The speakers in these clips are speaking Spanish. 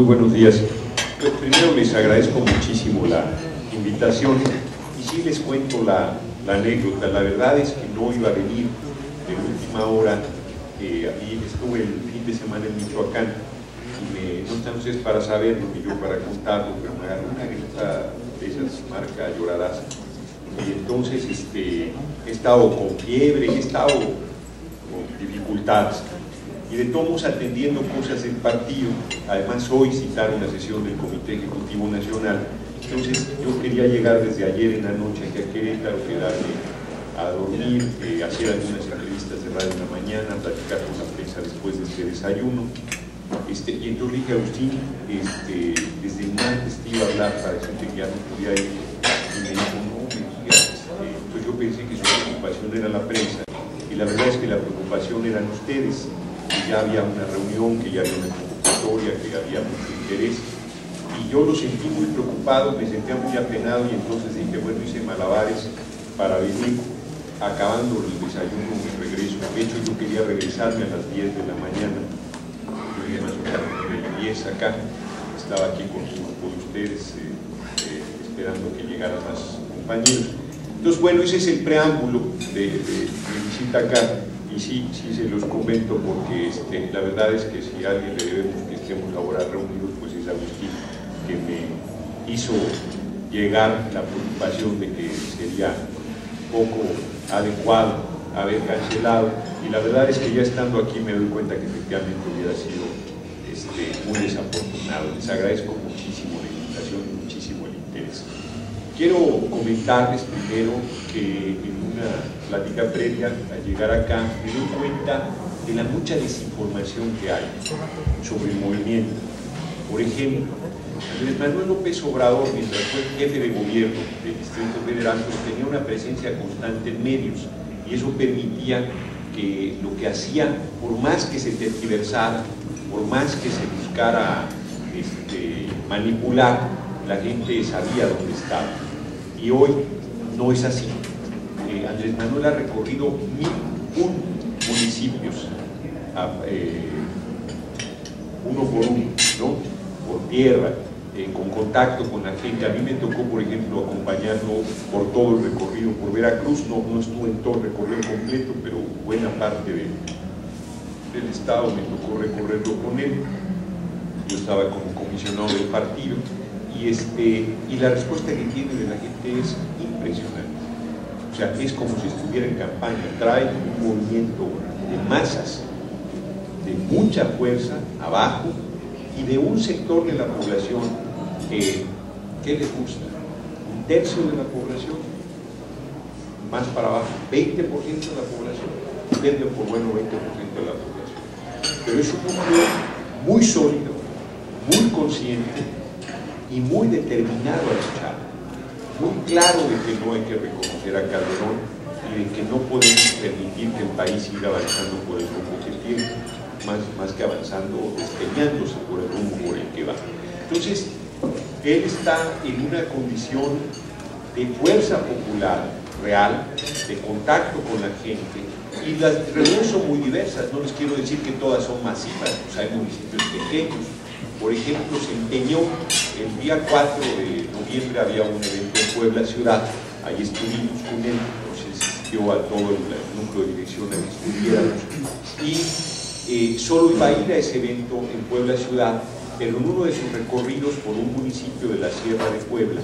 Muy buenos días. Primero les agradezco muchísimo la invitación y sí les cuento la anécdota. La verdad es que no iba a venir de última hora. Estuve el fin de semana en Michoacán y no están ustedes para saberlo ni yo para contarlo, pero me agarró una gripa de esas marca Llorarás. Y entonces he estado con fiebre, he estado con dificultades. Y de todos atendiendo cosas del partido. Además hoy citaron la sesión del Comité Ejecutivo Nacional. Entonces yo quería llegar desde ayer en la noche aquí a Querétaro, quedarme a dormir, hacer algunas entrevistas de radio en la mañana, platicar con la prensa después de este desayuno. Y entonces dije a Agustín, desde el martes te iba a hablar para decirte que ya no podía ir. Y me dijo, no me digas. Pues yo pensé que su preocupación era la prensa. Y la verdad es que la preocupación eran ustedes. Que ya había una reunión, que ya había una convocatoria, que había mucho interés. Y yo lo sentí muy preocupado, me sentía muy apenado y entonces dije, bueno, hice malabares para venir. Acabando el desayuno me regreso. De hecho, yo quería regresarme a las 10 de la mañana. Yo llegué más o menos a las 10 acá. Estaba aquí con ustedes esperando que llegaran más compañeros. Entonces, bueno, ese es el preámbulo de mi visita acá. Y sí se los comento porque la verdad es que si a alguien le debemos que estemos ahora reunidos, pues es Agustín, que me hizo llegar la preocupación de que sería poco adecuado haber cancelado, y la verdad es que ya estando aquí me doy cuenta que efectivamente hubiera sido muy desafortunado. Les agradezco muchísimo la invitación y muchísimo el interés. Quiero comentarles primero que en una plática previa al llegar acá me doy cuenta de la mucha desinformación que hay sobre el movimiento. Por ejemplo, Andrés Manuel López Obrador, mientras fue jefe de gobierno del Distrito Federal, pues tenía una presencia constante en medios y eso permitía que lo que hacía, por más que se tergiversara, por más que se buscara manipular, la gente sabía dónde estaba. Y hoy no es así. Andrés Manuel ha recorrido 1001 municipios, uno por uno, ¿no? Por tierra, con contacto con la gente. A mí me tocó, por ejemplo, acompañarlo por todo el recorrido por Veracruz. No estuve en todo el recorrido completo, pero buena parte del estado me tocó recorrerlo con él. Yo estaba como comisionado del partido. Y la respuesta que tiene de la gente es impresionante. O sea, es como si estuviera en campaña. Trae un movimiento de masas, de mucha fuerza abajo y de un sector de la población que les gusta. Un tercio de la población, más para abajo, 20% de la población, medio por bueno 20% de la población. Pero es un número muy sólido, muy consciente y muy determinado a luchar, muy claro de que no hay que reconocer a Calderón y de que no podemos permitir que el país siga avanzando por el rumbo que tiene, más que avanzando, despeñándose por el rumbo por el que va. Entonces, él está en una condición de fuerza popular real, de contacto con la gente, y las reuniones son muy diversas. No les quiero decir que todas son masivas, pues hay municipios pequeños. Por ejemplo, se empeñó, el día 4 de noviembre había un evento en Puebla Ciudad, ahí estuvimos con él, nos asistió a todo el núcleo de dirección a que estuviéramos, y solo iba a ir a ese evento en Puebla Ciudad, pero en uno de sus recorridos por un municipio de la Sierra de Puebla,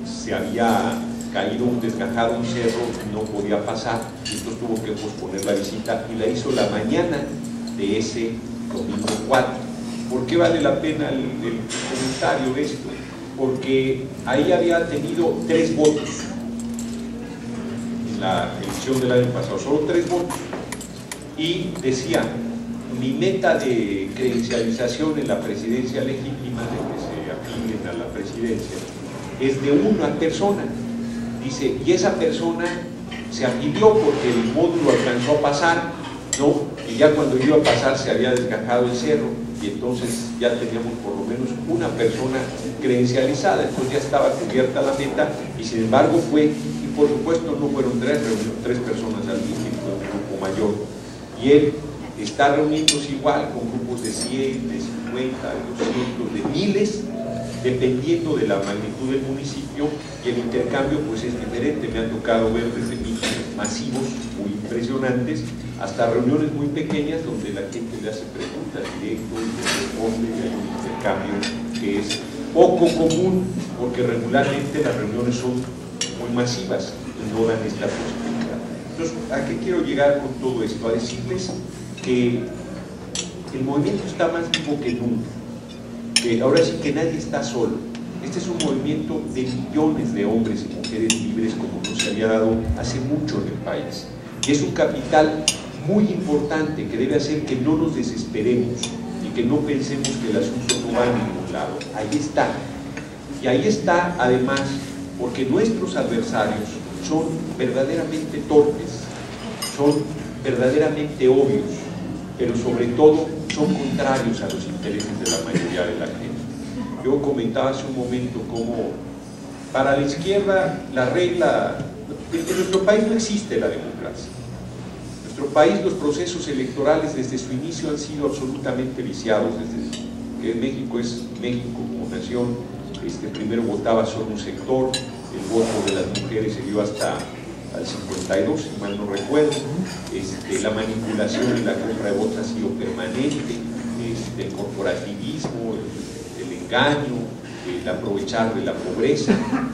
se había caído un desgajado, un cerro, no podía pasar, y entonces tuvo que posponer la visita y la hizo la mañana de ese domingo 4. ¿Por qué vale la pena el comentario de esto? Porque ahí había tenido 3 votos en la elección del año pasado, solo 3 votos, y decía, mi meta de credencialización en la presidencia legítima, de que se afilien a la presidencia, es de una persona. Dice, y esa persona se afilió porque el módulo alcanzó a pasar, ¿no? Y ya cuando iba a pasar se había desgajado el cerro y entonces ya teníamos por lo menos una persona credencializada, entonces ya estaba cubierta la meta y sin embargo fue, y por supuesto no fueron 3 personas al mismo, fue un grupo mayor, y él está reuniéndose igual con grupos de 100, de 50, de 200, de miles, dependiendo de la magnitud del municipio, y el intercambio pues es diferente. Me han tocado ver desde mítines masivos muy impresionantes hasta reuniones muy pequeñas donde la gente le hace preguntas directas y responde, y hay un intercambio que es poco común, porque regularmente las reuniones son muy masivas y no dan esta posibilidad. Entonces, ¿a qué quiero llegar con todo esto? A decirles que el movimiento está más vivo que nunca, que ahora sí que nadie está solo. Este es un movimiento de millones de hombres y mujeres libres como no se había dado hace mucho en el país, y es un capital muy importante que debe hacer que no nos desesperemos y que no pensemos que el asunto no va a ningún lado. Ahí está, y ahí está además porque nuestros adversarios son verdaderamente torpes, son verdaderamente obvios, pero sobre todo son contrarios a los intereses de la mayoría de la gente. Yo comentaba hace un momento cómo para la izquierda la regla, en nuestro país no existe la democracia. En nuestro país los procesos electorales desde su inicio han sido absolutamente viciados, desde que México es México como nación. Primero votaba solo un sector, el voto de las mujeres se dio hasta al 52, si mal no recuerdo. La manipulación y la compra de votos ha sido permanente, el corporativismo, el engaño, el aprovechar de la pobreza.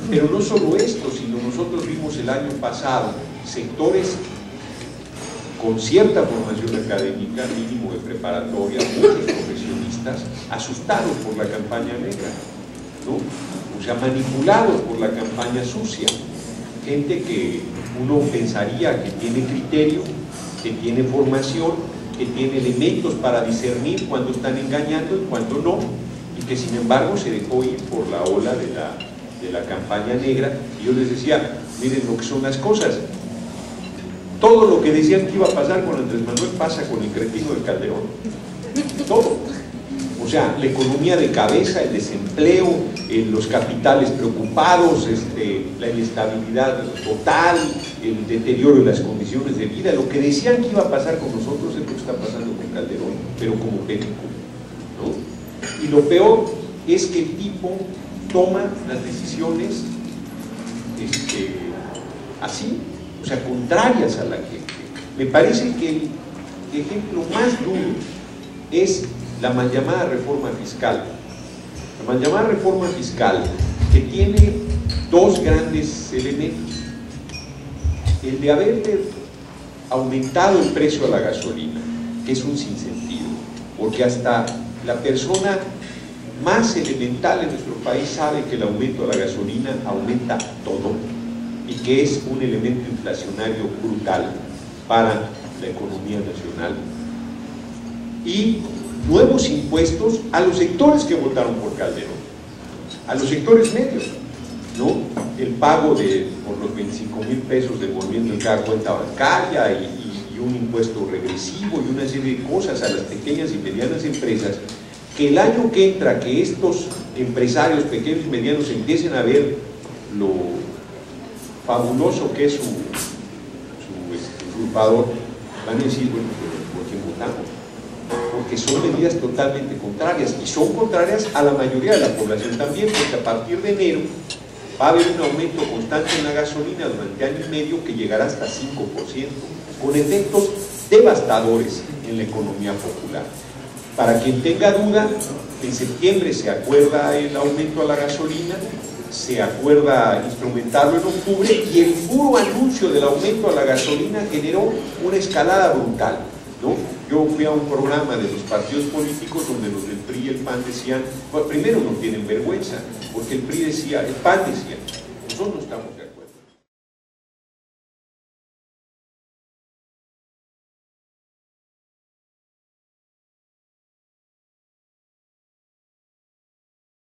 Pero no solo esto, sino nosotros vimos el año pasado sectores con cierta formación académica, mínimo de preparatoria, muchos profesionistas, asustados por la campaña negra, ¿no? O sea, manipulados por la campaña sucia. Gente que uno pensaría que tiene criterio, que tiene formación, que tiene elementos para discernir cuando están engañando y cuando no, y que sin embargo se dejó ir por la ola de la campaña negra. Y yo les decía, miren lo que son las cosas. Todo lo que decían que iba a pasar con Andrés Manuel pasa con el cretino de Calderón. Todo. O sea, la economía de cabeza, el desempleo, los capitales preocupados, la inestabilidad total, el deterioro de las condiciones de vida. Lo que decían que iba a pasar con nosotros es lo que está pasando con Calderón, pero como película, ¿no? Y lo peor es que el tipo toma las decisiones así, o sea, contrarias a la gente. Me parece que el ejemplo más duro es la mal llamada reforma fiscal. La mal llamada reforma fiscal, que tiene dos grandes elementos: el de haberle aumentado el precio a la gasolina, que es un sinsentido, porque hasta la persona más elemental en nuestro país sabe que el aumento a la gasolina aumenta todo y que es un elemento inflacionario brutal para la economía nacional. Y nuevos impuestos a los sectores que votaron por Calderón, a los sectores medios, ¿no? El pago por los 25,000 pesos devolviendo en cada cuenta bancaria y un impuesto regresivo y una serie de cosas a las pequeñas y medianas empresas, que el año que entra, que estos empresarios pequeños y medianos empiecen a ver lo fabuloso que es su usurpador, van a decir, bueno, ¿por quién votamos? Porque son medidas totalmente contrarias, y son contrarias a la mayoría de la población también, porque a partir de enero va a haber un aumento constante en la gasolina durante año y medio que llegará hasta 5%, con efectos devastadores en la economía popular. Para quien tenga duda, en septiembre se acuerda el aumento a la gasolina, se acuerda instrumentarlo en octubre, y el puro anuncio del aumento a la gasolina generó una escalada brutal, ¿no? Yo fui a un programa de los partidos políticos donde los del PRI y el PAN decían, bueno, primero no tienen vergüenza, porque el PRI decía, el PAN decía, nosotros no estamos de